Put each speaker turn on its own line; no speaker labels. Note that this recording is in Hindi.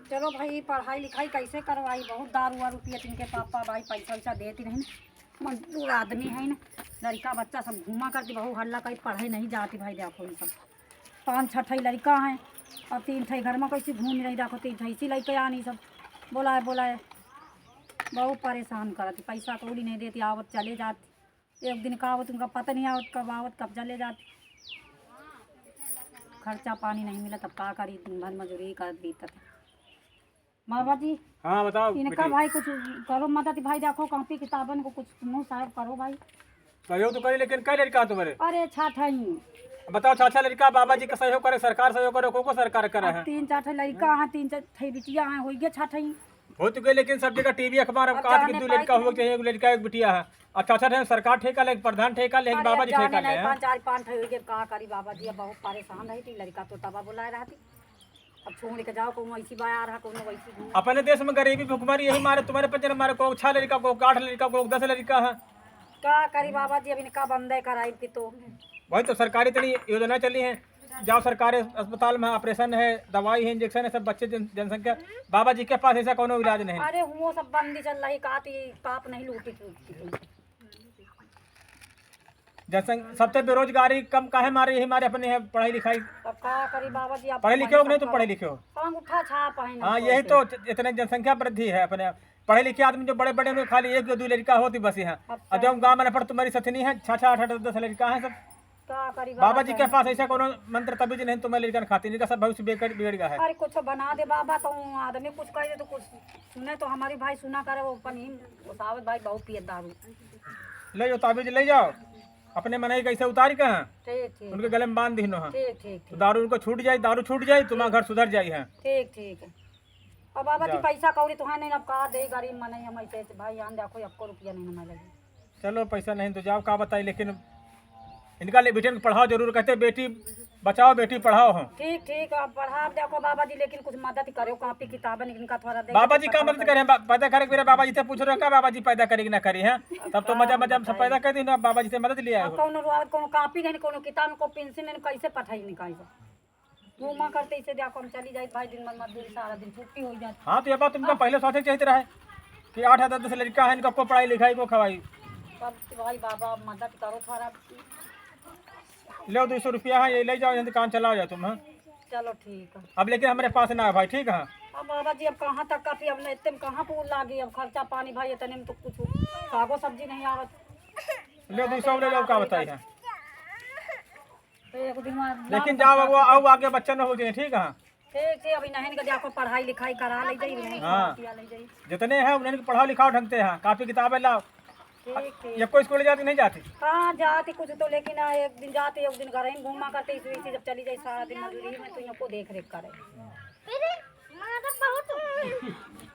चलो भाई पढ़ाई लिखाई कैसे करवाई, बहुत दारू वारू पियत इनके पापा भाई, पैसा वैसा देती नहीं न, मजदूर आदमी है न, लड़का बच्चा सब घूमा करती, बहु हल्ला कहीं पढ़े नहीं जाती भाई। देखो ये सब 5-6 लड़का हैं और 3 घर में कैसे घूम रही, देखो 3 इसी लड़के आनी सब बोलाए बोलाए बहुत परेशान करती, पैसा कौड़ी नहीं देती, आवत चले जाती, एक दिन का आवत उनका पता नहीं आवत कब आवत कब चले जाती, खर्चा पानी नहीं मिला तब का करी, दिन भर मजूरी कर बीतत। बाबा जी
हाँ बताओ
इनका भाई कुछ करो मदद भाई, देखो कॉपी किताबन को कुछ मुँह साहब करो भाई।
सहयोग तो करे, लेकिन कई लड़का तुम्हारे
अरे छाठा
बताओ, चाचा लड़का बाबा जी का सहयोग करे, सरकार सहयोग करे, को सरकार करे है?
3-4 लड़का हैं, 3-4 बिटिया हैं, हो गए छाठा
हो तो गए, लेकिन सब जगह टीवी अखबार अब आज के 2 लड़का हुआ चाहिए, एक लड़का एक बिटिया है। अच्छा अच्छा सरकार ठेका ले, प्रधान ठेका ले, बाबा जी ठेका ले।
5 हो गए का करी बाबा जी, बहुत परेशान रही थी, लड़का तो तबा बुलाए रहती, अब छोड़ के जाओ, कौन वैसी बाया रहा कौन वैसी।
अपने देश में गरीबी भुखमरी यही मारे, तुम्हारे पंजन मारे, को 6 लड़का को 8 लड़का को 10 लड़का है।
क्या करी बाबा जी, अब इनका बंदे कराई थी तो
वही तो सरकारी इतनी योजना चली है, जाओ सरकारी अस्पताल में ऑपरेशन है, दवाई है, इंजेक्शन है, सब बच्चे जनसंख्या, बाबा जी के पास ऐसा कोनो इलाज नहीं।
अरे वो सब बंदी चल रही, काप नहीं लूटी
जनसंख्या सबसे बेरोजगारी कम काहे मारे, यही मारे अपने है पढ़ाई लिखाई।
अब क्या करी बाबा जी,
पढ़े लिखे हो नहीं तो पढ़े लिखे हो,
अंगूठा छाप है।
हाँ यही तो इतने जनसंख्या वृद्धि है। अपने पढ़े लिखे आदमी जो बड़े बड़े में खाली 1-2 लड़का होती बस यहाँ, और जब गाँव में पढ़ तुम्हारी सथनी है 6-6 8-10 लड़का है सब।
क्या करी
बाबा जी के पास ऐसा कोनो मंत्र तभी नहीं तुम्हारे लड़का खाती नहीं का, सब भविष्य बिगड़ गया है।
अरे कुछ बना दे बाबा, तो आदमी कुछ कह दे तो कुछ सुने, तो हमारी भाई सुना करे, वो पनी सावत भाई बहुत पिए दारू।
ले जाओ ताबीज ले जाओ, अपने मन कैसे उतारी कहाँ
ठीक
उनके गले में बांध दीनो है,
ठीक
तो दारू उनको छूट जाए, दारू छूट जाए, तुम्हारा घर सुधर जाए है।
ठीक है। अब बाबा जी पैसा कौड़ी तो है नहीं, अब कहा दे गरीब मन हम ऐसे भाई, यहाँ देखो 1 रुपया नहीं हमें लगे।
चलो पैसा नहीं तो जाओ, का बताई, लेकिन इनका ले बेटे को पढ़ाओ जरूर, कहते बेटी बचाओ बेटी पढ़ाओ हो।
ठीक अब पढ़ा देखो बाबा जी, लेकिन कुछ मदद करो, कॉपी किताबन इनका थोड़ा दे।
बाबा जी का मदद करें, पैदा करे मेरे बाबा जी से पूछ रहे हो क्या बाबा जी पैदा करेगी ना करी है, तब तो मजा मजा सब पैदा कर दी ना, बाबा जी से मदद लिया है।
कौन रुआवत, कौन कॉपी नहीं, कौन किताब, को पेंसिल नहीं, कैसे पढ़ाई निकाल घूमा करते इसे देखो, हम चली जाए भाई, दिन में मजदूरी सारा दिन छुट्टी हो जाती।
हाँ तो ये बात तुमको पहले सोचे चाहिए रहा है कि 8-10 लड़का है, इनका को पढ़ाई लिखाई को खवाई।
तब भाई बाबा मदद करो थोड़ा।
लो 200 रुपया है, ये ले जाओ, दुकान चलाओ जाओ तुम। हाँ
चलो ठीक है।
अब लेकिन हमारे पास ना है भाई, ठीक है।
अब बाबा जी अब कहाँ तक काफी, अब इतने में कहाँ पूल लागी, अब खर्चा पानी भाई इतने में तो कुछ सागो सब्जी नहीं आवत।
ले 200 ले लो, क्या बताई है,
तो एक दिन में
लेकिन जाओ वो आओ आगे बच्चा न हो जाए, ठीक है।
ठीक अभी नहीं के आपको पढ़ाई लिखाई करा ले जाइए।
हाँ जितने हैं उन्हें पढ़ाओ लिखाओ ढंग से, हाँ कापी किताबें लाओ।
ठीक
ये कोई स्कूल जाती नहीं जाती?
हाँ जाती कुछ तो, लेकिन एक दिन जाते एक दिन घर ही घूमा करते, इसी जब चली जाए सारा दिन मजदूरी में, तो यहाँ को देख रेख करे।